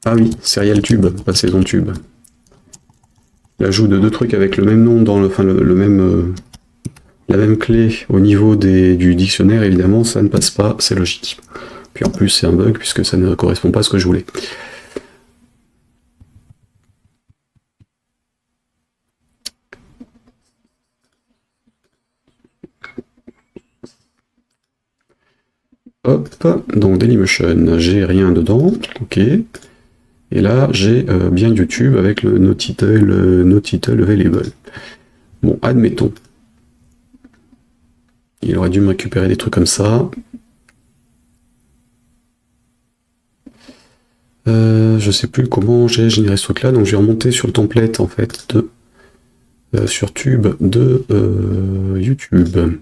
Ah oui, Serial Tube, pas saison tube. L'ajout de deux trucs avec le même nom dans le, enfin le même, la même clé au niveau du dictionnaire, évidemment, ça ne passe pas, c'est logique. Puis en plus, c'est un bug puisque ça ne correspond pas à ce que je voulais. Hop, donc Dailymotion, j'ai rien dedans, ok. Et là, j'ai bien YouTube avec le no title available. Bon, admettons. Il aurait dû me récupérer des trucs comme ça. Je sais plus comment j'ai généré ce truc-là, donc je vais remonter sur le template en fait de sur Tube de YouTube.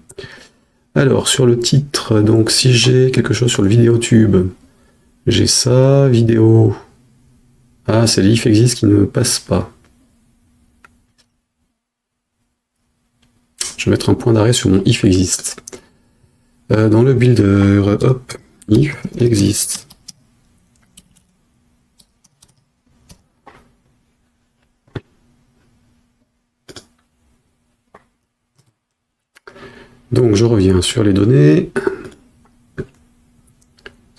Alors sur le titre, donc si j'ai quelque chose sur le vidéo Tube, j'ai ça, vidéo. Ah, c'est l'if existe qui ne passe pas. Je vais mettre un point d'arrêt sur mon if existe. Dans le builder, hop, if existe. Donc je reviens sur les données.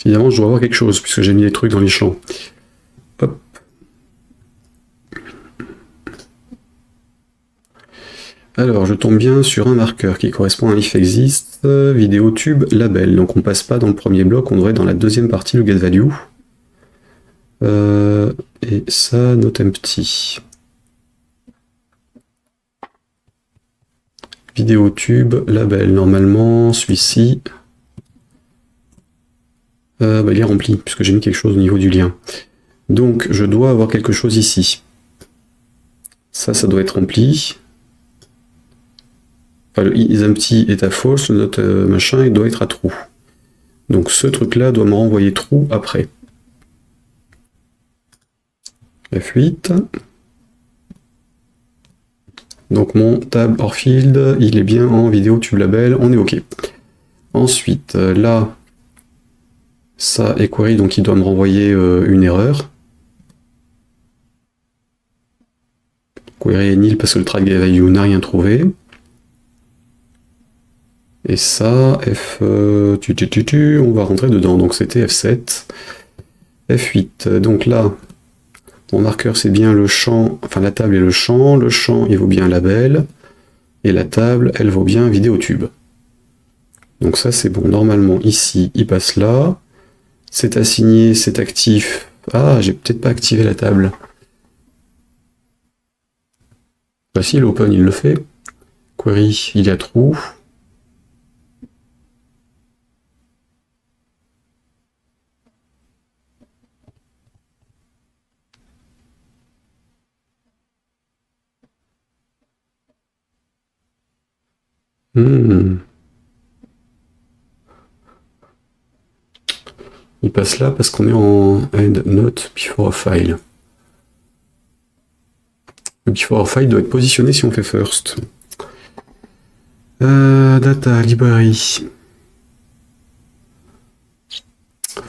Évidemment, je dois avoir quelque chose puisque j'ai mis les trucs dans les champs. Hop. Alors, je tombe bien sur un marqueur qui correspond à un if existe, vidéo tube, label. Donc on passe pas dans le premier bloc, on devrait être dans la deuxième partie, le getValue. Et ça, not empty. Vidéo tube, label. Normalement, celui-ci, il est rempli, puisque j'ai mis quelque chose au niveau du lien. Donc, je dois avoir quelque chose ici. Ça doit être rempli. Enfin, le is empty est à false, le not machin, il doit être à true. Donc, ce truc-là doit me renvoyer true après. F8. Donc mon tab hors field, il est bien en vidéo tube label, on est OK. Ensuite, là, ça est query, donc il doit me renvoyer une erreur. Query est nil parce que le track value n'a rien trouvé. Et ça, on va rentrer dedans, donc c'était F7. F8, donc là, mon marqueur c'est bien le champ, enfin la table et le champ il vaut bien label, et la table elle vaut bien vidéo tube. Donc ça c'est bon, normalement ici il passe là, c'est assigné, c'est actif, ah j'ai peut-être pas activé la table. Bah si l'open il le fait, query il y a true. Il passe là parce qu'on est en end not before a file. Le before a file doit être positionné si on fait first. Data, library.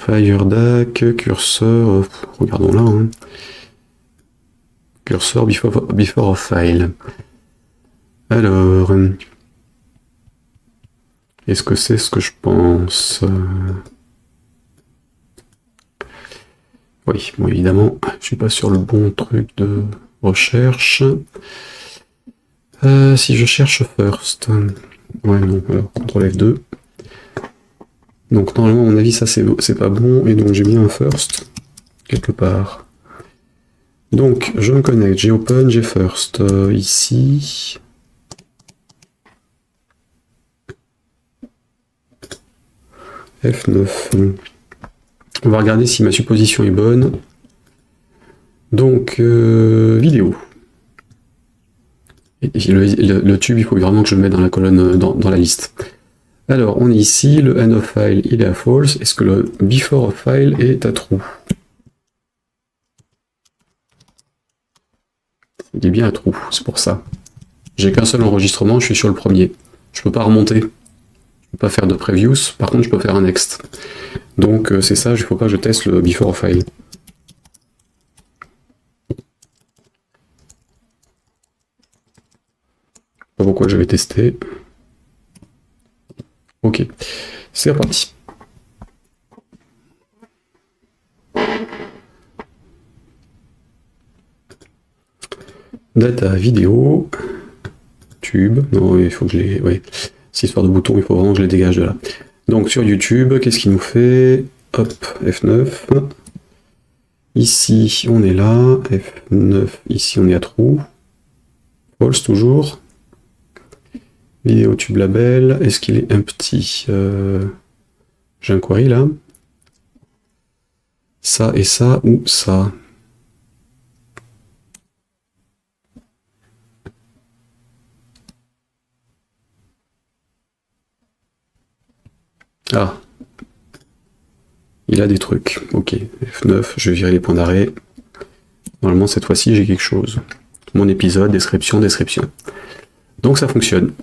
FireDAC, curseur, regardons là. Hein. Curseur before a file. Alors, est-ce que c'est ce que je pense? Oui, bon évidemment, je suis pas sur le bon truc de recherche. Si je cherche first, ouais non, alors CTRL F2. Donc normalement à mon avis ça c'est pas bon et donc j'ai mis un first quelque part. Donc je me connecte, j'ai open, j'ai first ici. F9. On va regarder si ma supposition est bonne. Donc vidéo. Et le tube, il faut vraiment que je le mette dans la colonne, dans la liste. Alors, on est ici, le end of file, il est à false. Est-ce que le before of file est à true? Il est bien à true, c'est pour ça. J'ai qu'un seul enregistrement, je suis sur le premier. Je peux pas remonter. Je peux pas faire de previews, par contre je peux faire un next. Donc c'est ça, il faut pas que je teste le before of file. Pas pourquoi j'avais testé. Ok, c'est reparti. Data vidéo, tube, non il faut que je les... Ouais, cette histoire de bouton, il faut vraiment que je les dégage de là. Donc sur YouTube, qu'est-ce qu'il nous fait? Hop, F9. Ici on est là, F9, ici on est à trou. False toujours. Vidéo tube label, est-ce qu'il est empty? J'ai un query là. Ça et ça ou ça? Ah. Il a des trucs. Ok. F9, je vais virer les points d'arrêt. Normalement, cette fois-ci, j'ai quelque chose. Mon épisode, description, description. Donc ça fonctionne.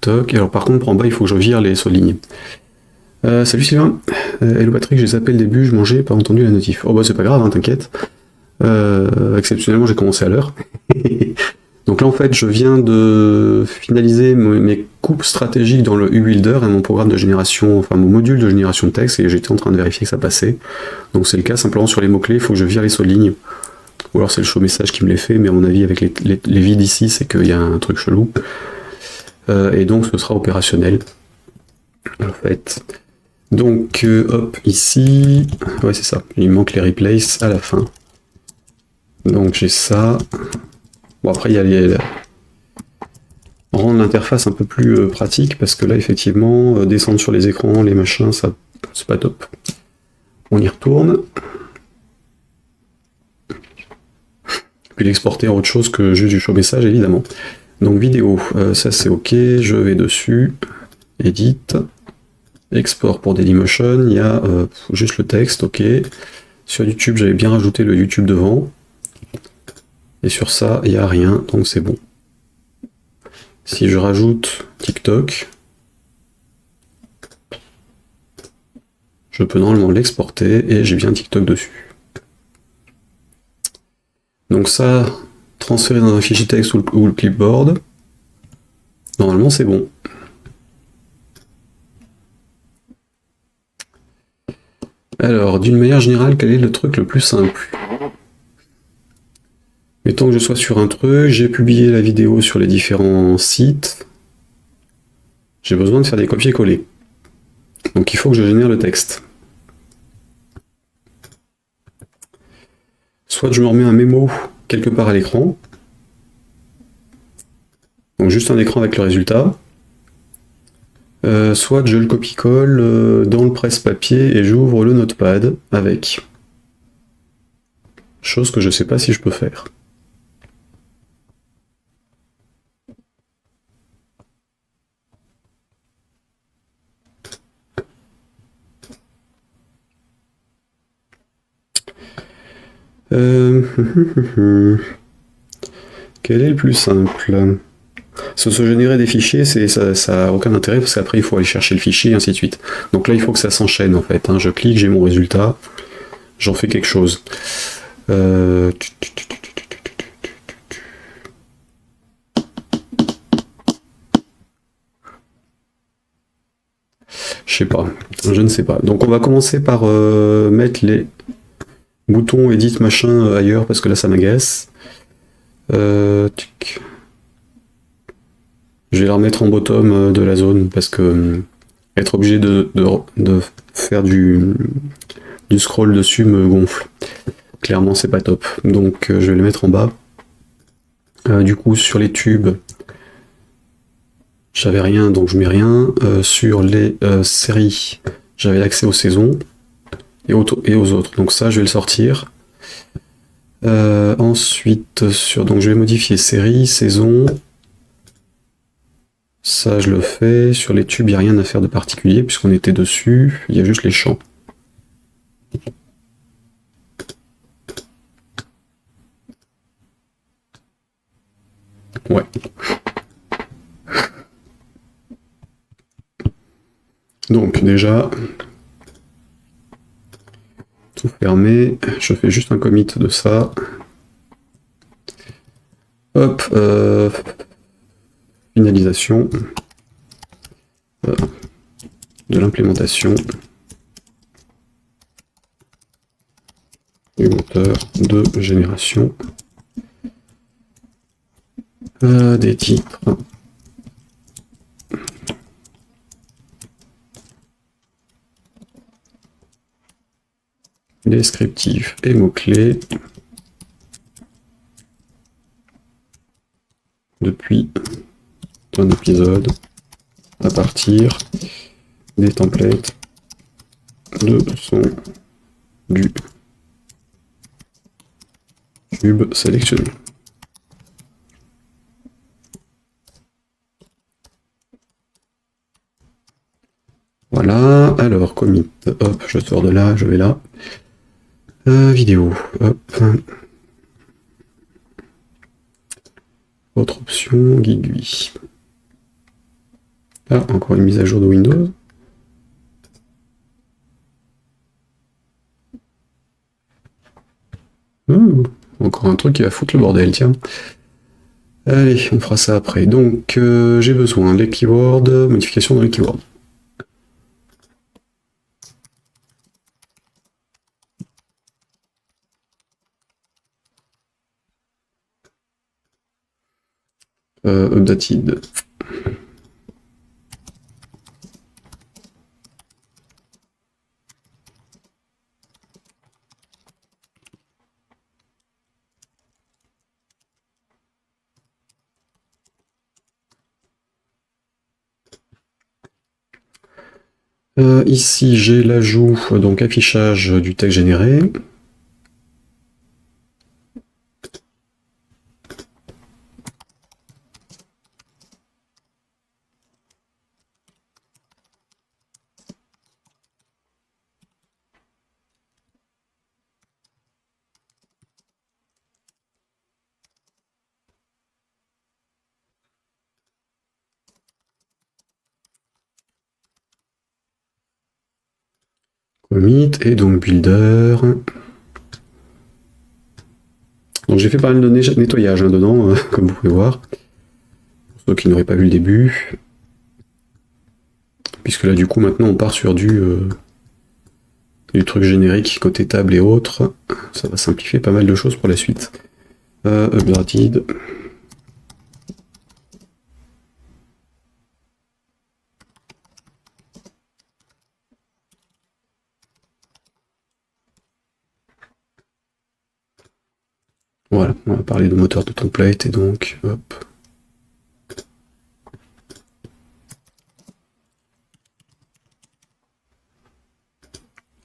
Toc. Alors par contre, en bas, il faut que je vire les soulignes. Salut Sylvain. Hello Patrick, j'ai zappé le début, je mangeais, pas entendu la notif. Oh bah c'est pas grave, hein, t'inquiète. Exceptionnellement, j'ai commencé à l'heure. Donc là, en fait, je viens de finaliser mes coupes stratégiques dans le uBuilder et mon programme de génération, enfin mon module de génération de texte, et j'étais en train de vérifier que ça passait. Donc c'est le cas, simplement sur les mots-clés, il faut que je vire les soulignes. Ou alors c'est le show message qui me les fait, mais à mon avis, avec les vides ici, c'est qu'il y a un truc chelou. Et donc ce sera opérationnel, en fait. Donc, hop, ici, ouais c'est ça, il manque les replace à la fin. Donc j'ai ça. Bon après il y a rendre l'interface un peu plus pratique, parce que là effectivement, descendre sur les écrans, les machins, ça c'est pas top. On y retourne. Puis l'exporter en autre chose que juste du show message évidemment. Donc vidéo, ça c'est ok, je vais dessus, edit, export pour Dailymotion, il y a juste le texte, ok. Sur YouTube, j'avais bien rajouté le YouTube devant. Et sur ça, il n'y a rien, donc c'est bon. Si je rajoute TikTok, je peux normalement l'exporter et j'ai bien TikTok dessus. Donc ça, transférer dans un fichier texte ou le clipboard, normalement c'est bon. Alors, d'une manière générale, quel est le truc le plus simple? Mettons que je sois sur un truc, j'ai publié la vidéo sur les différents sites, j'ai besoin de faire des copier-coller. Donc il faut que je génère le texte. Soit je me remets un mémo quelque part à l'écran, donc juste un écran avec le résultat, soit je le copie-colle dans le presse-papier et j'ouvre le notepad avec. Chose que je ne sais pas si je peux faire. Quel est le plus simple? Se générer des fichiers, ça a aucun intérêt parce qu'après il faut aller chercher le fichier et ainsi de suite. Donc là il faut que ça s'enchaîne en fait. Hein. Je clique, j'ai mon résultat, j'en fais quelque chose. Je sais pas, je ne sais pas. Donc on va commencer par mettre les boutons edit machin ailleurs parce que là ça m'agace. Je vais la remettre en bottom de la zone parce que être obligé de faire du scroll dessus me gonfle. Clairement c'est pas top. Donc je vais les mettre en bas. Du coup sur les tubes, j'avais rien donc je mets rien. Sur les séries, j'avais l'accès aux saisons et aux autres. Donc ça je vais le sortir. Ensuite donc je vais modifier série, saison. Ça, je le fais. Sur les tubes, il n'y a rien à faire de particulier, puisqu'on était dessus. Il y a juste les champs. Ouais. Donc, déjà, tout fermé. Je fais juste un commit de ça. Hop, finalisation de l'implémentation du moteur de génération des titres. Descriptif et mots-clés depuis un épisode à partir des templates de son du cube sélectionné. Voilà, alors commit, hop, je sors de là, je vais là. Vidéo, hop. Autre option, guide GUI. Ah, encore une mise à jour de Windows. Encore un truc qui va foutre le bordel, tiens. Allez, on fera ça après. Donc, j'ai besoin des keywords, modification dans les keywords. Updated. Ici, j'ai l'ajout, donc affichage du texte généré. Commit, et donc builder. Donc j'ai fait pas mal de nettoyage dedans, comme vous pouvez voir. Pour ceux qui n'auraient pas vu le début. Puisque là du coup maintenant on part sur du truc générique côté table et autres. Ça va simplifier pas mal de choses pour la suite. Updated. Voilà, on va parler de moteur de template et donc, hop.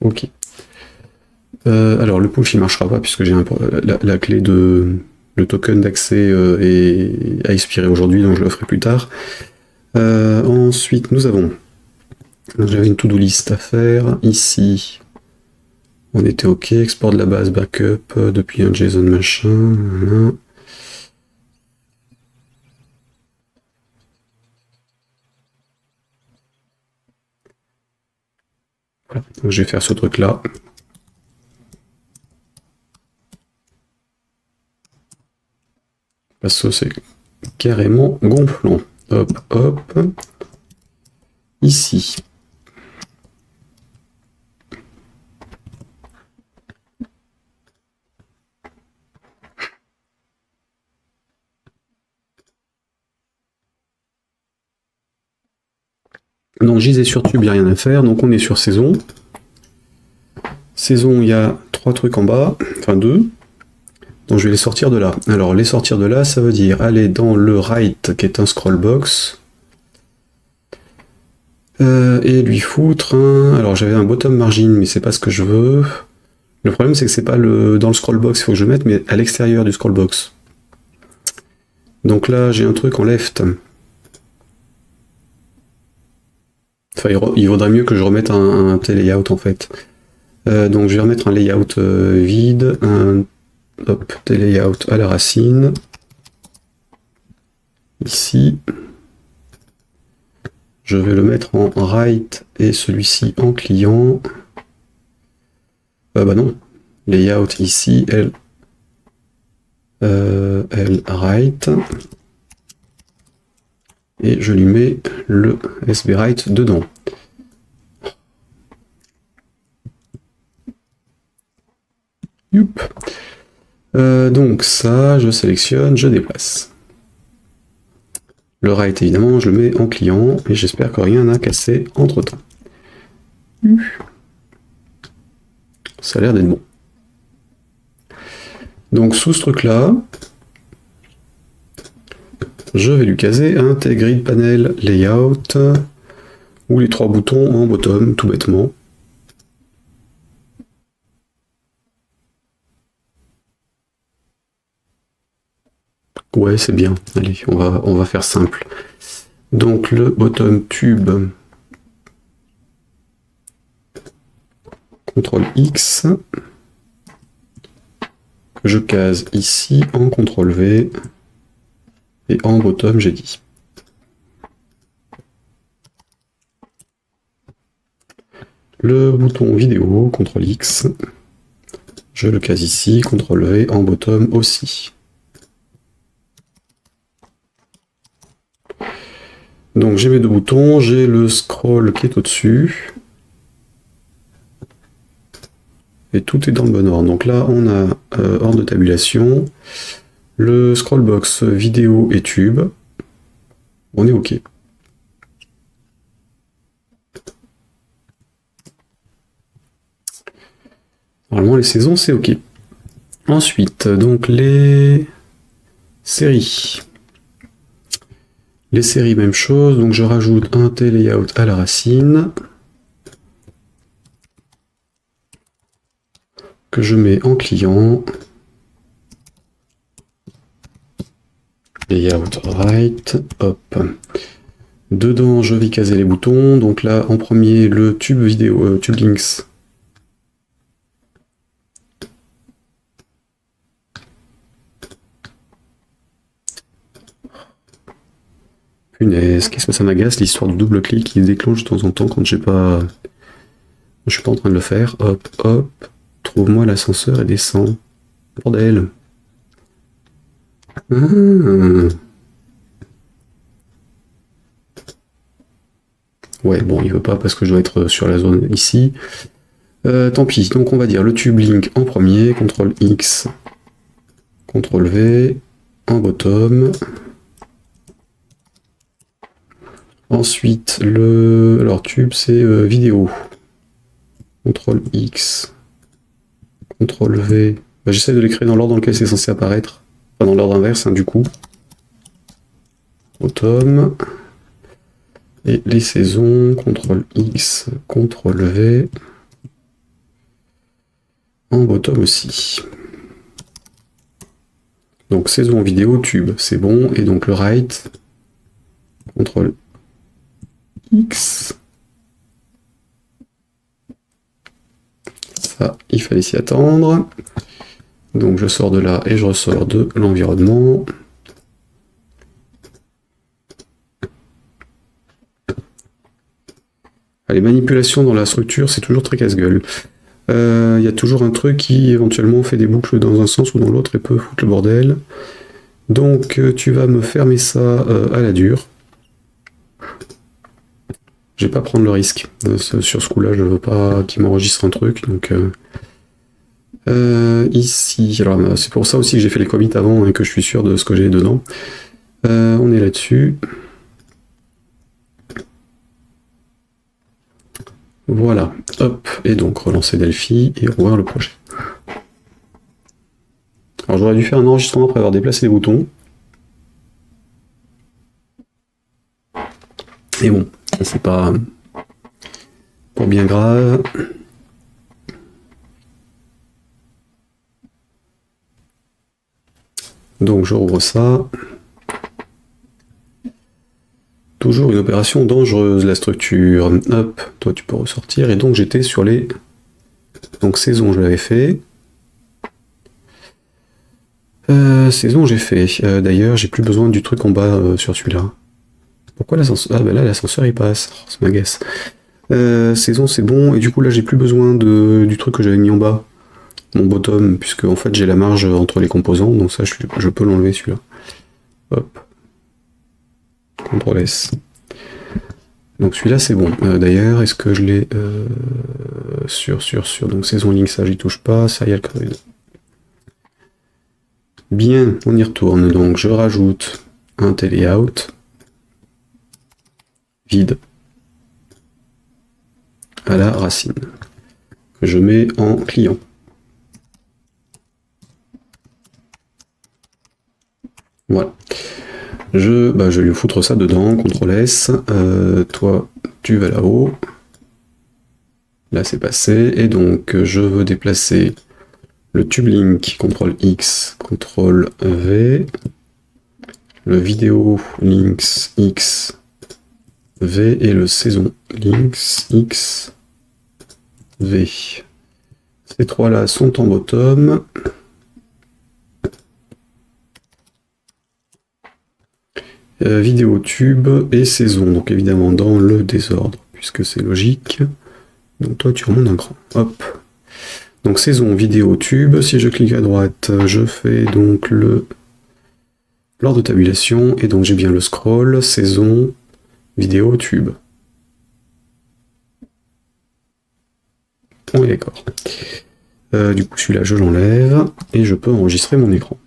Ok. Alors le push il marchera pas puisque j'ai la clé de le token d'accès a expiré aujourd'hui, donc je le ferai plus tard. Ensuite nous avons, j'avais une to-do list à faire ici. On était ok, export de la base backup depuis un JSON machin. Voilà. Voilà. Donc je vais faire ce truc là. Parce que c'est carrément gonflant. Hop, hop. Ici. Donc JS sur tube, il n'y a rien à faire, donc on est sur saison. Saison, il y a 3 trucs en bas, enfin 2. Donc je vais les sortir de là. Alors les sortir de là, ça veut dire aller dans le write qui est un scroll box. Et lui foutre un... Alors j'avais un bottom margin, mais c'est pas ce que je veux. Le problème c'est que c'est pas dans le scroll box, il faut que je le mette, mais à l'extérieur du scroll box. Donc là j'ai un truc en left. Enfin il vaudrait mieux que je remette un tel layout en fait. Donc je vais remettre un layout vide, un tel layout à la racine. Ici. Je vais le mettre en write et celui-ci en client. Bah non, layout ici, L right. Et je lui mets le SB right dedans. Youp. Donc ça, je sélectionne, je déplace. Le right, évidemment, je le mets en client, et j'espère que rien n'a cassé entre-temps. Ça a l'air d'être bon. Donc sous ce truc-là, je vais lui caser un grid panel layout, ou les 3 boutons en bottom, tout bêtement. Ouais, c'est bien. Allez, on va faire simple. Donc le bottom tube, CTRL X, que je case ici en CTRL V, et en bottom j'ai dit. Le bouton vidéo, CTRL X, je le case ici, CTRL V, en bottom aussi. Donc j'ai mes 2 boutons, j'ai le scroll qui est au-dessus. Et tout est dans le bon ordre. Donc là, on a ordre de tabulation, le scroll box vidéo et tube. On est OK. Normalement, les saisons, c'est OK. Ensuite, donc les séries. Les séries, même chose. Donc je rajoute un T-layout à la racine, que je mets en client. Layout right, hop. Dedans, je vais caser les boutons. Donc là, en premier, le tube vidéo, tube links. Punaise, qu'est-ce que ça m'agace, l'histoire du double clic qui déclenche de temps en temps quand je suis pas en train de le faire. Hop, hop. Trouve-moi l'ascenseur et descends. Bordel. Ah. Ouais, bon, il veut pas parce que je dois être sur la zone ici. Tant pis, donc on va dire le tube link en premier, CTRL X, CTRL V, en bottom. Ensuite, alors tube c'est vidéo. CTRL X, CTRL V. Bah, j'essaie de les créer dans l'ordre dans lequel c'est censé apparaître. Enfin, dans l'ordre inverse, hein, du coup. Bottom. Et les saisons, CTRL X, CTRL V. En bottom aussi. Donc saison vidéo, tube, c'est bon. Et donc le right, CTRL X. Ça, il fallait s'y attendre. Donc je sors de là et je ressors de l'environnement. Les manipulations dans la structure, c'est toujours très casse-gueule. Il y a toujours un truc qui éventuellement fait des boucles dans un sens ou dans l'autre et peut foutre le bordel. Donc tu vas me fermer ça à la dure. Je vais pas prendre le risque. Sur ce coup-là, je veux pas qu'il m'enregistre un truc. Donc ici, alors c'est pour ça aussi que j'ai fait les commits avant et que je suis sûr de ce que j'ai dedans. On est là-dessus. Voilà, hop, et donc relancer Delphi et revoir le projet. Alors j'aurais dû faire un enregistrement après avoir déplacé les boutons. Et bon, c'est pas bien grave. Donc je rouvre ça. Toujours une opération dangereuse, la structure. Hop, toi tu peux ressortir. Et donc j'étais sur les... Donc saison, je l'avais fait. Saison, j'ai fait. D'ailleurs, j'ai plus besoin du truc en bas sur celui-là. Pourquoi l'ascenseur... Ah bah là, l'ascenseur il passe. Oh, ça m'agace. Saison, c'est bon. Et du coup, là, j'ai plus besoin du truc que j'avais mis en bas. mon bottom, puisque en fait j'ai la marge entre les composants, donc ça je peux l'enlever celui-là. Hop. CTRL S. Donc celui-là c'est bon. D'ailleurs, est-ce que je l'ai sur donc saison link, ça j'y touche pas, ça y a le code. Bien, on y retourne. Donc je rajoute un téléout vide à la racine que je mets en client. Voilà. Je vais lui foutre ça dedans, CTRL S. Toi, tu vas là-haut. Là, c'est passé. Et donc, je veux déplacer le tube link, CTRL X, CTRL V. Le vidéo links X, V. Et le saison links X, V. Ces trois-là sont en bottom. Vidéo tube et saison, donc évidemment dans le désordre, puisque c'est logique. Donc toi tu remontes un cran. Hop. Donc saison, vidéo, tube. Si je clique à droite, je fais donc l'ordre de tabulation, et donc j'ai bien le scroll, saison, vidéo, tube. On est d'accord. Du coup celui-là je l'enlève, et je peux enregistrer mon écran.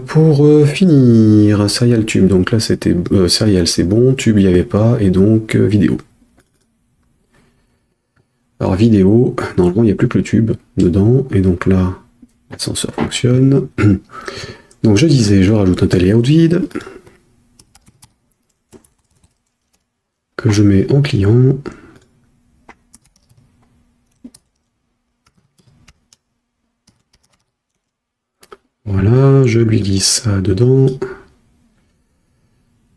Pour finir, serial tube, donc là c'était serial c'est bon, tube il n'y avait pas, et donc vidéo. Alors vidéo, normalement il n'y a plus que le tube dedans, et donc là l'ascenseur fonctionne. Donc je disais, je rajoute un téléout vide, que je mets en client. Voilà, je lui glisse ça dedans.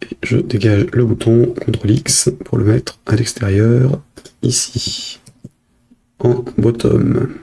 Et je dégage le bouton CTRL X pour le mettre à l'extérieur, ici, en bottom.